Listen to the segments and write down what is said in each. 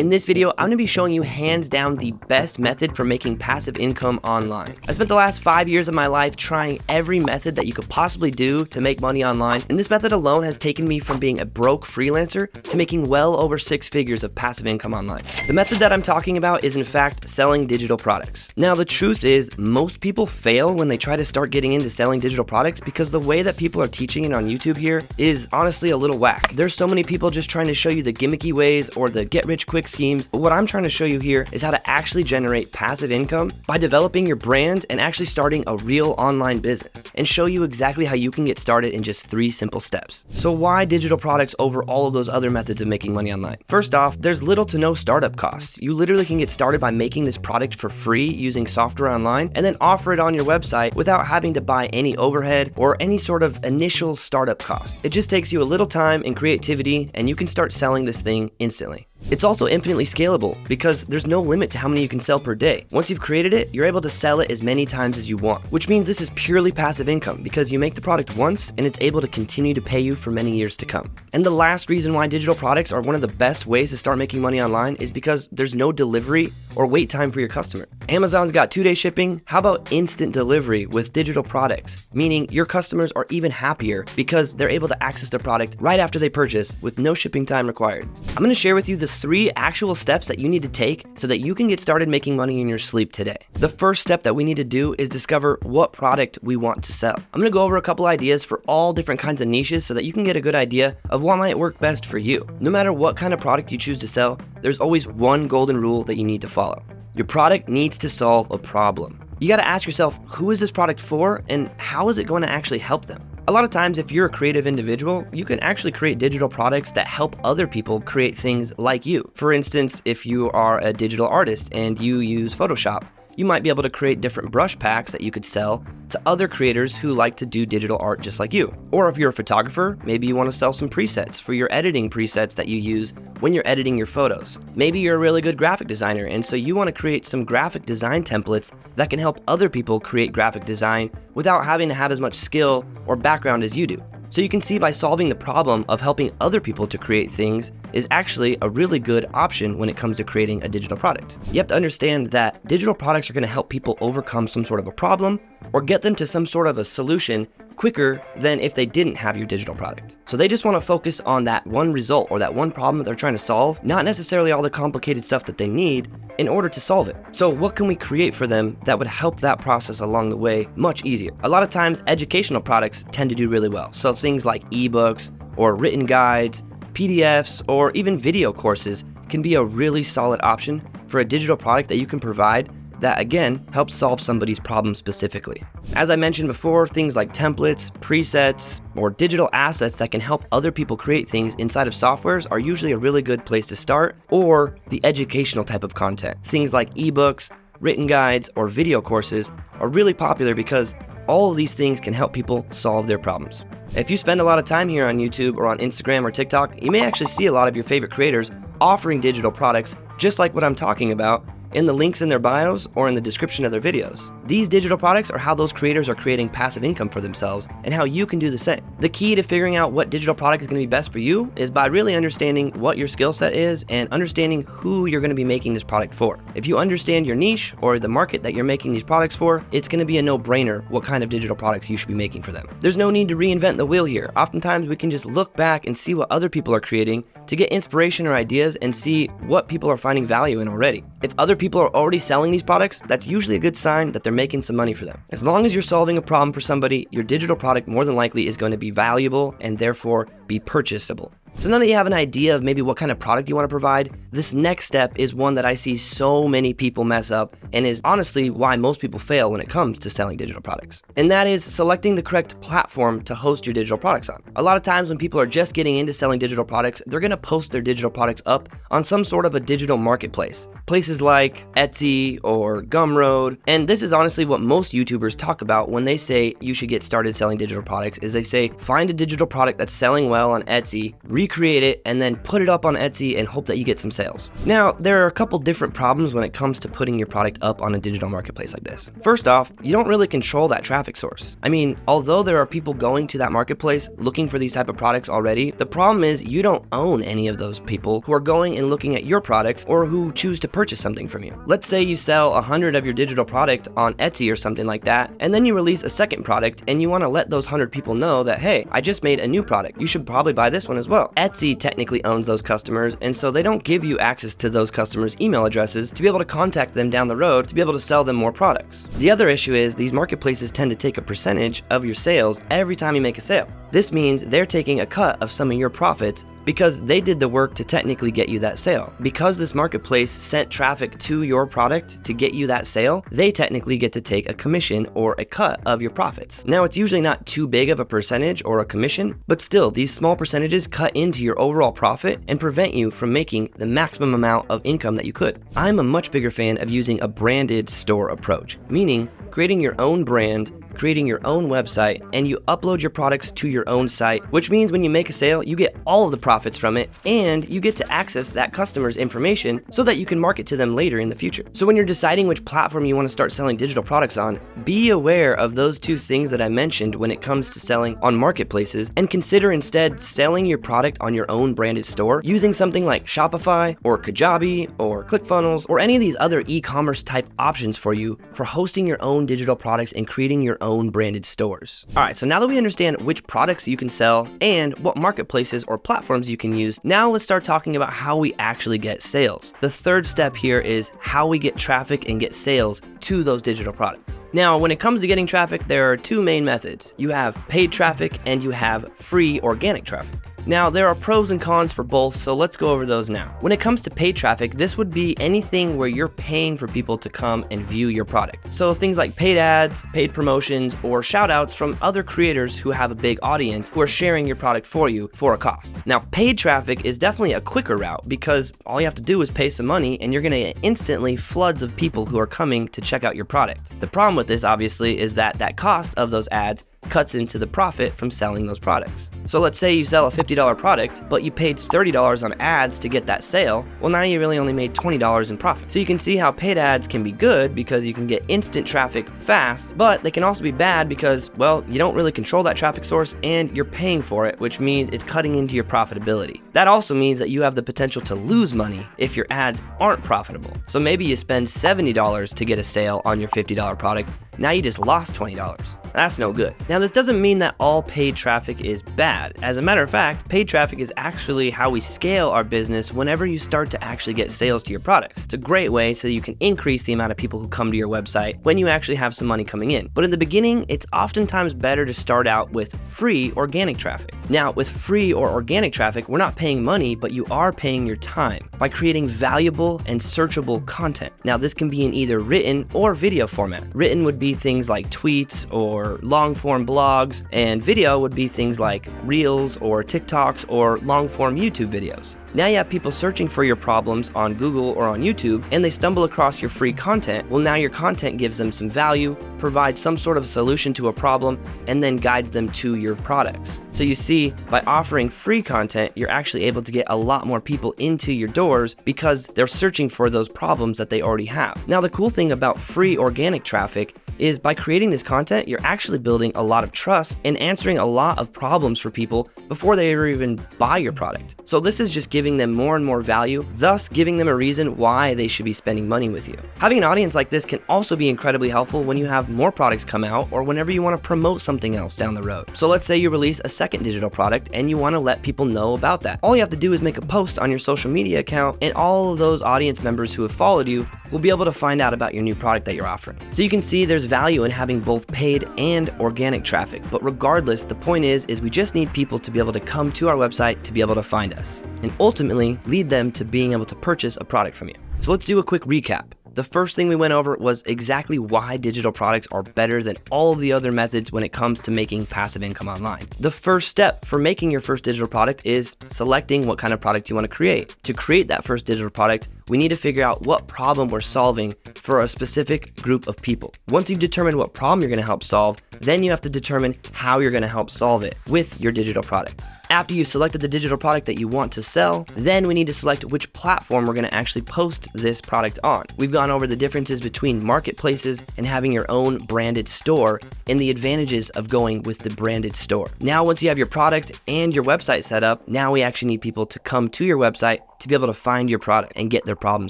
In this video, I'm going to be showing you hands down the best method for making passive income online. I spent the last 5 years of my life trying every method that you could possibly do to make money online, and this method alone has taken me from being a broke freelancer to making well over 6 figures of passive income online. The method that I'm talking about is in fact selling digital products. Now the truth is, most people fail when they try to start getting into selling digital products because the way that people are teaching it on YouTube here is honestly a little whack. There's so many people just trying to show you the gimmicky ways or the get rich quick schemes, but what I'm trying to show you here is how to actually generate passive income by developing your brand and actually starting a real online business, and show you exactly how you can get started in just 3 simple steps. So why digital products over all of those other methods of making money online? First off, there's little to no startup costs. You literally can get started by making this product for free using software online and then offer it on your website without having to buy any overhead or any sort of initial startup cost. It just takes you a little time and creativity, and you can start selling this thing instantly. It's also infinitely scalable because there's no limit to how many you can sell per day. Once you've created it, you're able to sell it as many times as you want, which means this is purely passive income because you make the product once and it's able to continue to pay you for many years to come. And the last reason why digital products are one of the best ways to start making money online is because there's no delivery or wait time for your customer. Amazon's got 2-day shipping. How about instant delivery with digital products? Meaning your customers are even happier because they're able to access their product right after they purchase with no shipping time required. I'm going to share with you the 3 actual steps that you need to take so that you can get started making money in your sleep today. The first step that we need to do is discover what product we want to sell. I'm going to go over a couple ideas for all different kinds of niches so that you can get a good idea of what might work best for you. No matter what kind of product you choose to sell, there's always one golden rule that you need to follow. Your product needs to solve a problem. You got to ask yourself, who is this product for and how is it going to actually help them? A lot of times, if you're a creative individual, you can actually create digital products that help other people create things like you. For instance, if you are a digital artist and you use Photoshop, you might be able to create different brush packs that you could sell to other creators who like to do digital art just like you. Or if you're a photographer, maybe you want to sell some presets for your editing presets that you use when you're editing your photos. Maybe you're a really good graphic designer, and so you want to create some graphic design templates that can help other people create graphic design without having to have as much skill or background as you do. So you can see by solving the problem of helping other people to create things is actually a really good option when it comes to creating a digital product. You have to understand that digital products are going to help people overcome some sort of a problem or get them to some sort of a solution quicker than if they didn't have your digital product. So they just want to focus on that one result or that one problem that they're trying to solve, not necessarily all the complicated stuff that they need in order to solve it. So what can we create for them that would help that process along the way much easier? A lot of times educational products tend to do really well. So things like ebooks or written guides, PDFs, or even video courses can be a really solid option for a digital product that you can provide that again helps solve somebody's problem specifically. As I mentioned before, things like templates, presets, or digital assets that can help other people create things inside of softwares are usually a really good place to start, or the educational type of content. Things like ebooks, written guides, or video courses are really popular because all of these things can help people solve their problems. If you spend a lot of time here on YouTube or on Instagram or TikTok, you may actually see a lot of your favorite creators offering digital products just like what I'm talking about in the links in their bios or in the description of their videos. These digital products are how those creators are creating passive income for themselves and how you can do the same. The key to figuring out what digital product is going to be best for you is by really understanding what your skill set is and understanding who you're going to be making this product for. If you understand your niche or the market that you're making these products for, it's going to be a no-brainer what kind of digital products you should be making for them. There's no need to reinvent the wheel here. Oftentimes we can just look back and see what other people are creating to get inspiration or ideas and see what people are finding value in already. If other people are already selling these products, that's usually a good sign that they're making some money for them. As long as you're solving a problem for somebody, your digital product more than likely is going to be valuable and therefore be purchasable. So now that you have an idea of maybe what kind of product you want to provide, this next step is one that I see so many people mess up and is honestly why most people fail when it comes to selling digital products. And that is selecting the correct platform to host your digital products on. A lot of times when people are just getting into selling digital products, they're going to post their digital products up on some sort of a digital marketplace. Places like Etsy or Gumroad. And this is honestly what most YouTubers talk about when they say you should get started selling digital products, is they say find a digital product that's selling well on Etsy, recreate it, and then put it up on Etsy and hope that you get some sales. Now, there are a couple different problems when it comes to putting your product up on a digital marketplace like this. First off, you don't really control that traffic source. I mean, although there are people going to that marketplace looking for these type of products already, the problem is you don't own any of those people who are going and looking at your products or who choose to purchase something from you. Let's say you sell 100 of your digital product on Etsy or something like that, and then you release a second product and you want to let those 100 people know that, hey, I just made a new product. You should probably buy this one as well. Etsy technically owns those customers, and so they don't give you access to those customers' email addresses to be able to contact them down the road to be able to sell them more products. The other issue is these marketplaces tend to take a percentage of your sales every time you make a sale. This means they're taking a cut of some of your profits because they did the work to technically get you that sale. Because this marketplace sent traffic to your product to get you that sale, they technically get to take a commission or a cut of your profits. Now, it's usually not too big of a percentage or a commission, but still, these small percentages cut into your overall profit and prevent you from making the maximum amount of income that you could. I'm a much bigger fan of using a branded store approach, meaning creating your own brand, creating your own website, and you upload your products to your own site, which means when you make a sale, you get all of the profits from it, and you get to access that customer's information so that you can market to them later in the future. So when you're deciding which platform you want to start selling digital products on, be aware of those two things that I mentioned when it comes to selling on marketplaces, and consider instead selling your product on your own branded store using something like Shopify or Kajabi or ClickFunnels or any of these other e-commerce type options for you for hosting your own digital products and creating your own branded stores. All right, so now that we understand which products you can sell and what marketplaces or platforms you can use, now let's start talking about how we actually get sales. The third step here is how we get traffic and get sales to those digital products. Now, when it comes to getting traffic, there are two main methods. You have paid traffic and you have free organic traffic. Now, there are pros and cons for both, so let's go over those now. When it comes to paid traffic, this would be anything where you're paying for people to come and view your product. So things like paid ads, paid promotions, or shout outs from other creators who have a big audience who are sharing your product for you for a cost. Now, paid traffic is definitely a quicker route because all you have to do is pay some money and you're gonna get instantly floods of people who are coming to check out your product. The problem with this, obviously, is that cost of those ads cuts into the profit from selling those products. So let's say you sell a $50 product, but you paid $30 on ads to get that sale. Well, now you really only made $20 in profit. So you can see how paid ads can be good because you can get instant traffic fast, but they can also be bad because, well, you don't really control that traffic source and you're paying for it, which means it's cutting into your profitability. That also means that you have the potential to lose money if your ads aren't profitable. So maybe you spend $70 to get a sale on your $50 product. Now you just lost $20. That's no good. Now, this doesn't mean that all paid traffic is bad. As a matter of fact, paid traffic is actually how we scale our business whenever you start to actually get sales to your products. It's a great way so you can increase the amount of people who come to your website when you actually have some money coming in. But in the beginning, it's oftentimes better to start out with free organic traffic. Now, with free or organic traffic, we're not paying money, but you are paying your time by creating valuable and searchable content. Now, this can be in either written or video format. Written would be things like tweets or long form blogs, and video would be things like Reels or TikToks or long form YouTube videos. Now you have people searching for your problems on Google or on YouTube, and they stumble across your free content. Well, now your content gives them some value, provides some sort of solution to a problem, and then guides them to your products. So you see, by offering free content, you're actually able to get a lot more people into your doors because they're searching for those problems that they already have. Now, the cool thing about free organic traffic is by creating this content, you're actually building a lot of trust and answering a lot of problems for people before they ever even buy your product. So this is just giving them more and more value, thus giving them a reason why they should be spending money with you. Having an audience like this can also be incredibly helpful when you have more products come out or whenever you want to promote something else down the road. So let's say you release a second digital product and you want to let people know about that. All you have to do is make a post on your social media account, and all of those audience members who have followed you will be able to find out about your new product that you're offering. So you can see there's value in having both paid and organic traffic, but regardless, the point is we just need people to be able to come to our website to be able to find us and ultimately lead them to being able to purchase a product from you. So let's do a quick recap. The first thing we went over was exactly why digital products are better than all of the other methods when it comes to making passive income online. The first step for making your first digital product is selecting what kind of product you want to create. To create that first digital product, we need to figure out what problem we're solving for a specific group of people. Once you've determined what problem you're going to help solve, then you have to determine how you're going to help solve it with your digital product. After you've selected the digital product that you want to sell, then we need to select which platform we're going to actually post this product on. We've gone over the differences between marketplaces and having your own branded store and the advantages of going with the branded store. Now, once you have your product and your website set up, now we actually need people to come to your website to be able to find your product and get their problem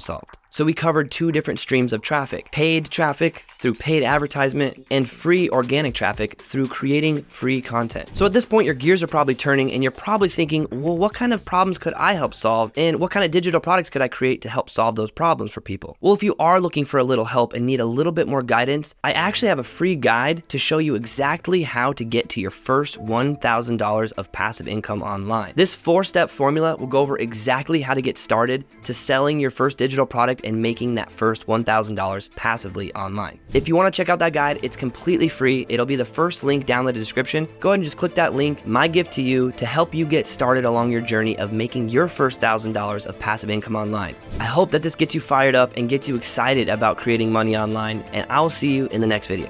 solved. So we covered two different streams of traffic: paid traffic through paid advertisement and free organic traffic through creating free content. So at this point, your gears are probably turning and you're probably thinking, well, what kind of problems could I help solve? And what kind of digital products could I create to help solve those problems for people? Well, if you are looking for a little help and need a little bit more guidance, I actually have a free guide to show you exactly how to get to your first $1,000 of passive income online. This 4-step formula will go over exactly how to get started to selling your first digital product and making that first $1,000 passively online. If you want to check out that guide, it's completely free. It'll be the first link down in the description. Go ahead and just click that link. My gift to you to help you get started along your journey of making your first $1,000 of passive income online. I hope that this gets you fired up and gets you excited about creating money online, and I'll see you in the next video.